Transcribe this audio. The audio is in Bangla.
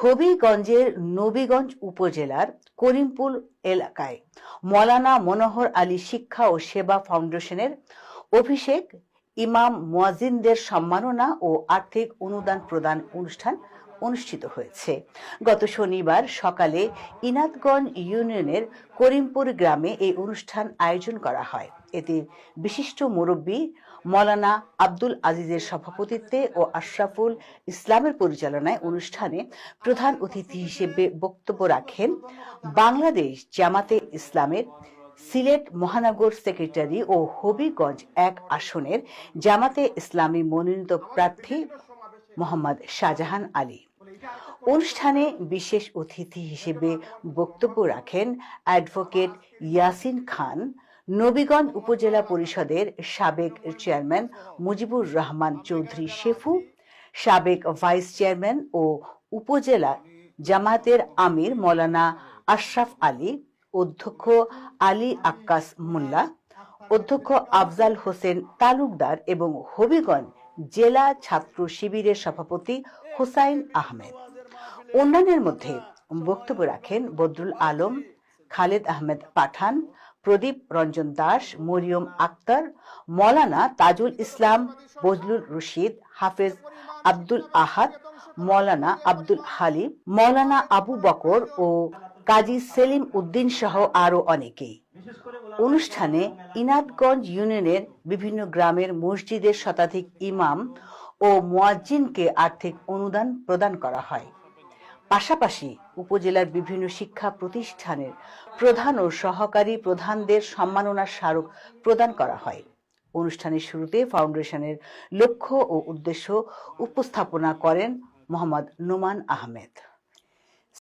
হবিগঞ্জের নবীগঞ্জ উপজেলার করিমপুর এলাকায় মওলানা মনোহর আলী শিক্ষা ও সেবা ফাউন্ডেশনের অভিষেক ইমাম মুয়াজ্জিনদের সম্মাননা ও আর্থিক অনুদান প্রদান অনুষ্ঠান অনুষ্ঠিত হয়েছে। গত শনিবার সকালে ইনাতগঞ্জ ইউনিয়নের করিমপুর গ্রামে এই অনুষ্ঠান আয়োজন করা হয়। এতে বিশিষ্ট মুরব্বী মওলানা আব্দুল আজিজের সভাপতিত্বে ও আশরাফুল ইসলামের পরিচালনায় অনুষ্ঠানে প্রধান অতিথি হিসেবে বক্তব্য রাখেন বাংলাদেশ জামাতে ইসলামের সিলেট মহানগর সেক্রেটারি ও হবিগঞ্জ ১ আসনের জামাতে ইসলামী মনোনীত প্রার্থী মোহাম্মদ শাহজাহান আলী। অনুষ্ঠানে বিশেষ অতিথি হিসেবে বক্তব্য রাখেন অ্যাডভোকেট ইয়াসিন খান, নবীগঞ্জ উপজেলা পরিষদের সাবেক চেয়ারম্যান মুজিবুর রহমান চৌধুরী শেফু, সাবেক ভাইস চেয়ারম্যান ও উপজেলা জামায়াতের আমির মওলানা আশরাফ আলী, অধ্যক্ষ আলী আক্কাস মোল্লা, অধ্যক্ষ আফজাল হোসেন তালুকদার এবং হবিগঞ্জ জেলা ছাত্র শিবিরের সভাপতি হোসাইন আহমেদ। অন্যান্যের মধ্যে বক্তব্য রাখেন বদরুল আলম, খালেদ আহমেদ পাঠান, প্রদীপ রঞ্জন দাস, মরিয়ম আক্তার, মওলানা তাজুল ইসলাম, বজলুল রশিদ, হাফেজ আব্দুল আহাদ, মওলানা আব্দুল হালিম, মওলানা আবু বকর ও কাজী সেলিম উদ্দিন সহ আরো অনেকেই। অনুষ্ঠানে ইনাতগঞ্জ ইউনিয়নের বিভিন্ন গ্রামের মসজিদের শতাধিক ইমাম ও মুয়াজ্জিনকে আর্থিক অনুদান প্রদান করা হয়। পাশাপাশি উপজেলার বিভিন্ন শিক্ষা প্রতিষ্ঠানের প্রধান ও সহকারী প্রধানদের সম্মাননা স্মারক প্রদান করা হয়। অনুষ্ঠানের শুরুতে ফাউন্ডেশনের লক্ষ্য ও উদ্দেশ্য উপস্থাপনা করেন মোহাম্মদ নোমান আহমেদ।